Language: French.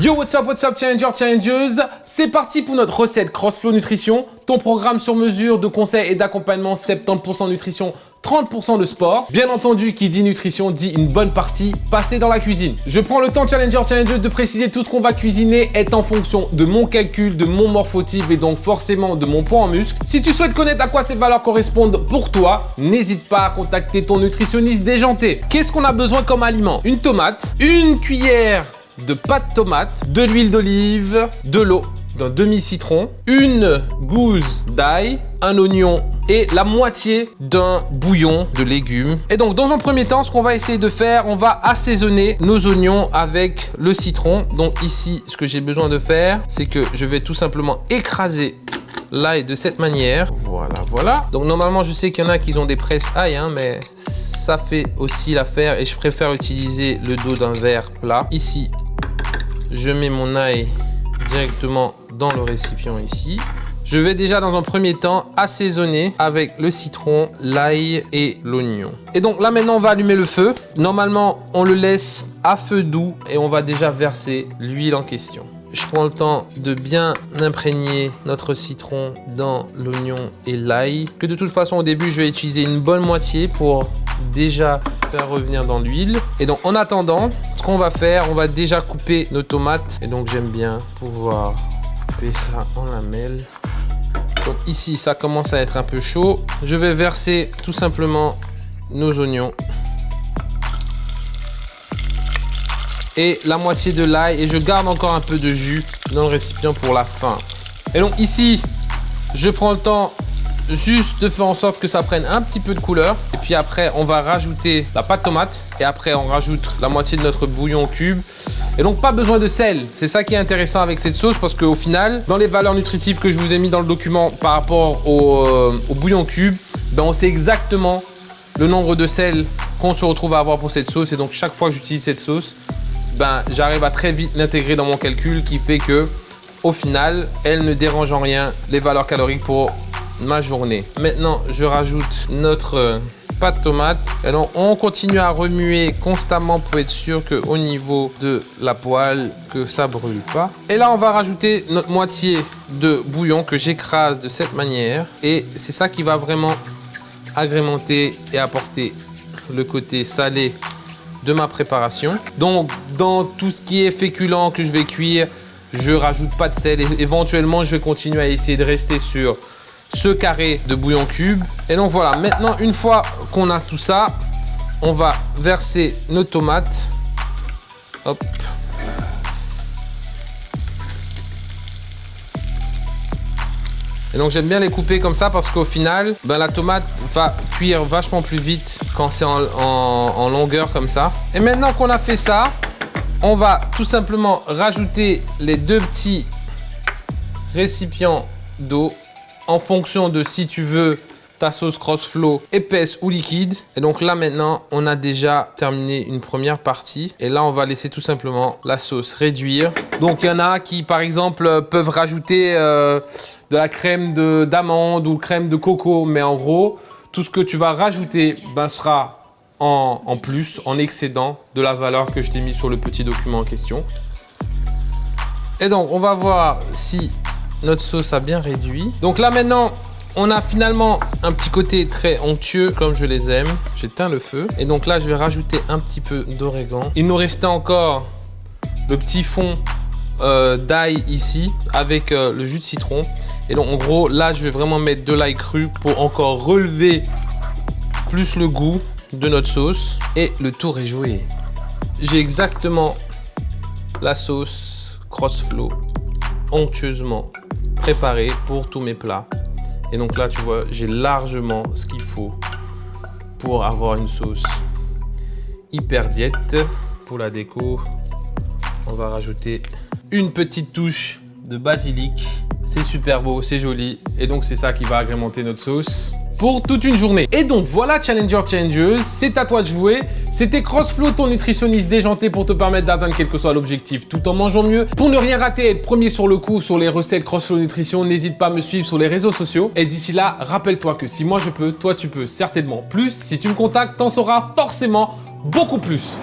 Yo, what's up, challenger, challengers. C'est parti pour notre recette CrossFlow Nutrition, ton programme sur mesure de conseils et d'accompagnement, 70% nutrition, 30% de sport. Bien entendu, qui dit nutrition dit une bonne partie passée dans la cuisine. Je prends le temps, challenger, challengeuse, de préciser tout ce qu'on va cuisiner est en fonction de mon calcul, de mon morphotype et donc forcément de mon poids en muscle. Si tu souhaites connaître à quoi ces valeurs correspondent pour toi, n'hésite pas à contacter ton nutritionniste déjanté. Qu'est-ce qu'on a besoin comme aliment? Une tomate, une cuillère de pâte tomate, de l'huile d'olive, de l'eau, d'un demi-citron, une gousse d'ail, un oignon et la moitié d'un bouillon de légumes. Et donc, dans un premier temps, ce qu'on va essayer de faire, on va assaisonner nos oignons avec le citron. Donc ici, ce que j'ai besoin de faire, c'est que je vais tout simplement écraser l'ail de cette manière. Voilà. Donc normalement, je sais qu'il y en a qui ont des presses ail, mais ça fait aussi l'affaire et je préfère utiliser le dos d'un verre plat. Ici, je mets mon ail directement dans le récipient ici. Je vais déjà dans un premier temps assaisonner avec le citron, l'ail et l'oignon. Et donc là maintenant on va allumer le feu. Normalement on le laisse à feu doux et on va déjà verser l'huile en question. Je prends le temps de bien imprégner notre citron dans l'oignon et l'ail. Que de toute façon au début je vais utiliser une bonne moitié pour déjà faire revenir dans l'huile. Et donc en attendant, ce qu'on va faire, on va déjà couper nos tomates. Et donc j'aime bien pouvoir couper ça en lamelles. Donc ici ça commence à être un peu chaud. Je vais verser tout simplement nos oignons et la moitié de l'ail et je garde encore un peu de jus dans le récipient pour la fin. Et donc ici je prends le temps juste de faire en sorte que ça prenne un petit peu de couleur. Et puis après, on va rajouter la pâte tomate. Et après, on rajoute la moitié de notre bouillon au cube. Et donc, pas besoin de sel. C'est ça qui est intéressant avec cette sauce parce qu'au final, dans les valeurs nutritives que je vous ai mis dans le document par rapport au bouillon cube, on sait exactement le nombre de sel qu'on se retrouve à avoir pour cette sauce. Et donc, chaque fois que j'utilise cette sauce, j'arrive à très vite l'intégrer dans mon calcul qui fait que, au final, elle ne dérange en rien les valeurs caloriques pour ma journée. Maintenant, je rajoute notre pâte tomate. Et donc, on continue à remuer constamment pour être sûr qu'au niveau de la poêle, que ça brûle pas. Et là, on va rajouter notre moitié de bouillon que j'écrase de cette manière. Et c'est ça qui va vraiment agrémenter et apporter le côté salé de ma préparation. Donc, dans tout ce qui est féculent que je vais cuire, je rajoute pas de sel. Et éventuellement, je vais continuer à essayer de rester sur ce carré de bouillon cube. Et donc voilà, maintenant une fois qu'on a tout ça, on va verser nos tomates. Hop. Et donc j'aime bien les couper comme ça parce qu'au final, la tomate va cuire vachement plus vite quand c'est en longueur comme ça. Et maintenant qu'on a fait ça, on va tout simplement rajouter les deux petits récipients d'eau en fonction de si tu veux ta sauce CrossFlow épaisse ou liquide. Et donc là maintenant, on a déjà terminé une première partie. Et là, on va laisser tout simplement la sauce réduire. Donc il y en a qui, par exemple, peuvent rajouter de la crème d'amande ou crème de coco. Mais en gros, tout ce que tu vas rajouter sera en plus, en excédent de la valeur que je t'ai mis sur le petit document en question. Et donc, on va voir si notre sauce a bien réduit. Donc là maintenant, on a finalement un petit côté très onctueux comme je les aime. J'éteins le feu. Et donc là, je vais rajouter un petit peu d'origan. Il nous restait encore le petit fond d'ail ici avec le jus de citron. Et donc en gros, là, je vais vraiment mettre de l'ail cru pour encore relever plus le goût de notre sauce. Et le tour est joué. J'ai exactement la sauce CrossFlow onctueusement préparé pour tous mes plats. Et donc là, tu vois, j'ai largement ce qu'il faut pour avoir une sauce hyper diète. Pour la déco, on va rajouter une petite touche de basilic. C'est super beau, c'est joli. Et donc, c'est ça qui va agrémenter notre sauce pour toute une journée. Et donc voilà, challenger, challengeuse, c'est à toi de jouer. C'était CrossFlow, ton nutritionniste déjanté pour te permettre d'atteindre quel que soit l'objectif tout en mangeant mieux. Pour ne rien rater et être premier sur le coup sur les recettes CrossFlow Nutrition, n'hésite pas à me suivre sur les réseaux sociaux. Et d'ici là, rappelle-toi que si moi je peux, toi tu peux certainement plus. Si tu me contactes, t'en sauras forcément beaucoup plus.